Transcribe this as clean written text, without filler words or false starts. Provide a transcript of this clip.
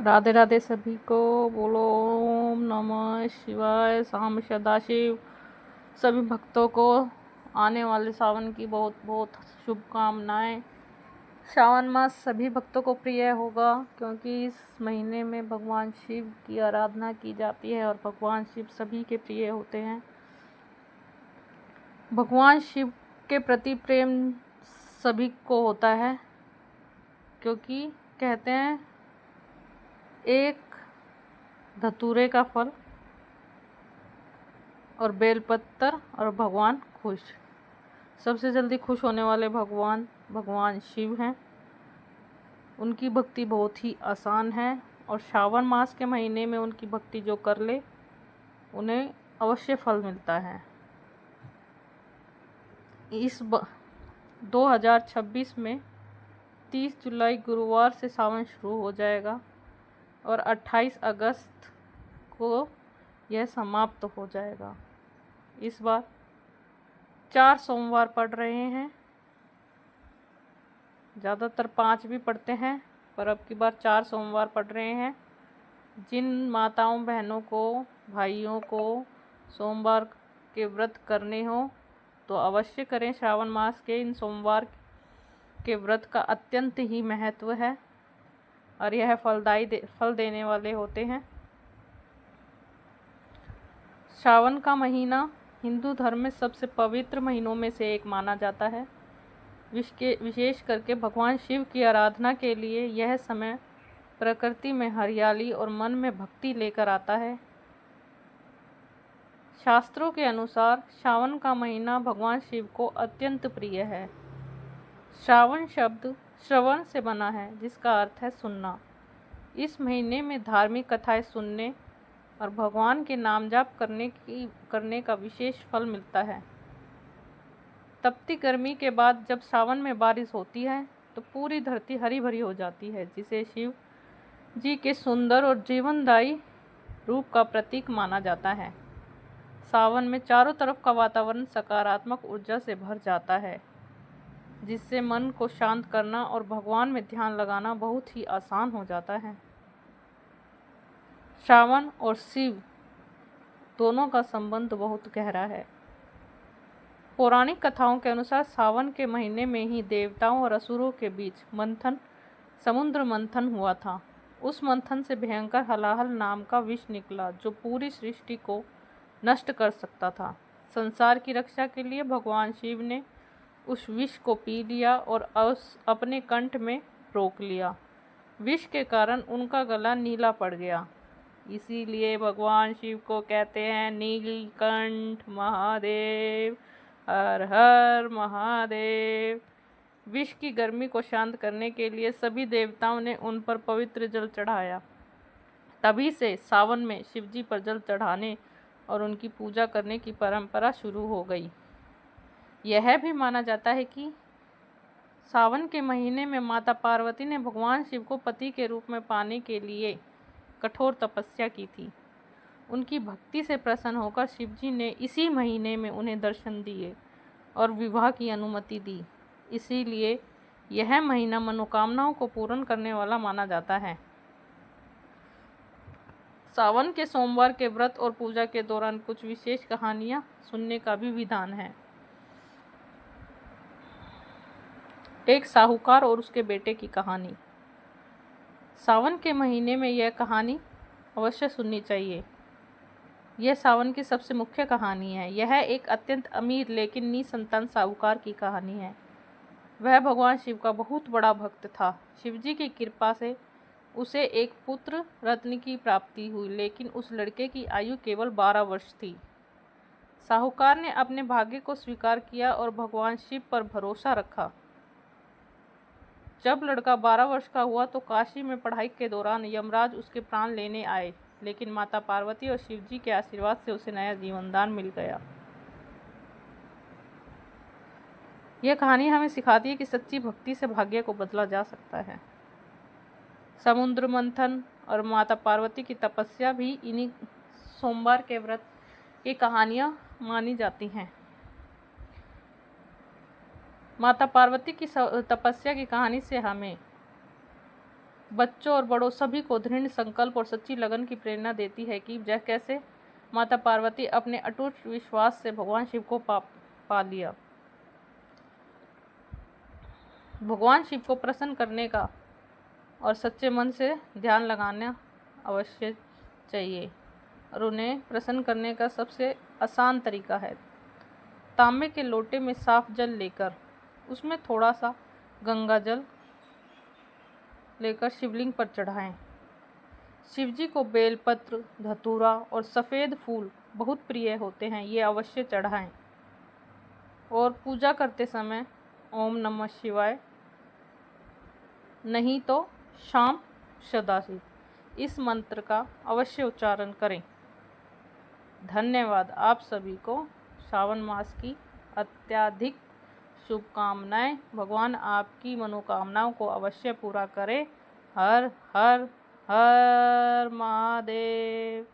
राधे राधे सभी को। बोलो ओम नमः शिवाय। शाम सदाशिव। सभी भक्तों को आने वाले सावन की बहुत बहुत शुभकामनाएं। सावन मास सभी भक्तों को प्रिय होगा क्योंकि इस महीने में भगवान शिव की आराधना की जाती है और भगवान शिव सभी के प्रिय होते हैं। भगवान शिव के प्रति प्रेम सभी को होता है क्योंकि कहते हैं एक धतूरे का फल और बेलपत्र और भगवान खुश। सबसे जल्दी खुश होने वाले भगवान शिव हैं। उनकी भक्ति बहुत ही आसान है और श्रावण मास के महीने में उनकी भक्ति जो कर ले उन्हें अवश्य फल मिलता है। इस 2026 में 30 जुलाई गुरुवार से सावन शुरू हो जाएगा और 28 अगस्त को यह समाप्त हो जाएगा। इस बार 4 सोमवार पड़ रहे हैं, ज़्यादातर 5 भी पड़ते हैं, पर अब की बार 4 सोमवार पड़ रहे हैं। जिन माताओं बहनों को भाइयों को सोमवार के व्रत करने हो तो अवश्य करें। श्रावण मास के इन सोमवार के व्रत का अत्यंत ही महत्व है और यह फल देने वाले होते हैं। श्रावण का महीना हिंदू धर्म में सबसे पवित्र महीनों में से एक माना जाता है। विशेष करके भगवान शिव की आराधना के लिए यह समय प्रकृति में हरियाली और मन में भक्ति लेकर आता है। शास्त्रों के अनुसार श्रावण का महीना भगवान शिव को अत्यंत प्रिय है। श्रावण शब्द श्रवण से बना है जिसका अर्थ है सुनना। इस महीने में धार्मिक कथाएं सुनने और भगवान के नाम जाप करने का विशेष फल मिलता है। तपती गर्मी के बाद जब सावन में बारिश होती है तो पूरी धरती हरी भरी हो जाती है, जिसे शिव जी के सुंदर और जीवनदायी रूप का प्रतीक माना जाता है। सावन में चारों तरफ का वातावरण सकारात्मक ऊर्जा से भर जाता है, जिससे मन को शांत करना और भगवान में ध्यान लगाना बहुत ही आसान हो जाता है। सावन और शिव दोनों का संबंध बहुत गहरा है। पौराणिक कथाओं के अनुसार सावन के महीने में ही देवताओं और असुरों के बीच समुद्र मंथन हुआ था। उस मंथन से भयंकर हलाहल नाम का विष निकला जो पूरी सृष्टि को नष्ट कर सकता था। संसार की रक्षा के लिए भगवान शिव ने उस विष को पी लिया और अपने कंठ में रोक लिया। विष के कारण उनका गला नीला पड़ गया। इसीलिए भगवान शिव को कहते हैं नीलकंठ महादेव, हर हर महादेव। विष की गर्मी को शांत करने के लिए सभी देवताओं ने उन पर पवित्र जल चढ़ाया। तभी से सावन में शिवजी पर जल चढ़ाने और उनकी पूजा करने की परंपरा शुरू हो गई। यह भी माना जाता है कि सावन के महीने में माता पार्वती ने भगवान शिव को पति के रूप में पाने के लिए कठोर तपस्या की थी। उनकी भक्ति से प्रसन्न होकर शिवजी ने इसी महीने में उन्हें दर्शन दिए और विवाह की अनुमति दी। इसीलिए यह महीना मनोकामनाओं को पूर्ण करने वाला माना जाता है। सावन के सोमवार के व्रत और पूजा के दौरान कुछ विशेष कहानियां सुनने का भी विधान है। एक साहूकार और उसके बेटे की कहानी। सावन के महीने में यह कहानी अवश्य सुननी चाहिए। यह सावन की सबसे मुख्य कहानी है। यह एक अत्यंत अमीर लेकिन निसंतान साहूकार की कहानी है। वह भगवान शिव का बहुत बड़ा भक्त था। शिवजी की कृपा से उसे एक पुत्र रत्न की प्राप्ति हुई, लेकिन उस लड़के की आयु केवल 12 वर्ष थी। साहूकार ने अपने भाग्य को स्वीकार किया और भगवान शिव पर भरोसा रखा। जब लड़का 12 वर्ष का हुआ तो काशी में पढ़ाई के दौरान यमराज उसके प्राण लेने आए, लेकिन माता पार्वती और शिवजी के आशीर्वाद से उसे नया जीवनदान मिल गया। यह कहानी हमें सिखाती है कि सच्ची भक्ति से भाग्य को बदला जा सकता है। समुद्र मंथन और माता पार्वती की तपस्या भी इन्हीं सोमवार के व्रत की कहानियां मानी जाती हैं। माता पार्वती की तपस्या की कहानी से हमें बच्चों और बड़ों सभी को दृढ़ संकल्प और सच्ची लगन की प्रेरणा देती है कि कैसे माता पार्वती अपने अटूट विश्वास से भगवान शिव को पा लिया। भगवान शिव को प्रसन्न करने का और सच्चे मन से ध्यान लगाना अवश्य चाहिए, और उन्हें प्रसन्न करने का सबसे आसान तरीका है तांबे के लोटे में साफ जल लेकर उसमें थोड़ा सा गंगा जल लेकर शिवलिंग पर चढ़ाएं। शिवजी को बेलपत्र, धतूरा और सफ़ेद फूल बहुत प्रिय होते हैं, ये अवश्य चढ़ाएं। और पूजा करते समय ओम नमः शिवाय नहीं तो शाम सदाशिव इस मंत्र का अवश्य उच्चारण करें। धन्यवाद। आप सभी को श्रावण मास की अत्यधिक शुभकामनाएं। भगवान आपकी मनोकामनाओं को अवश्य पूरा करे। हर हर हर महादेव।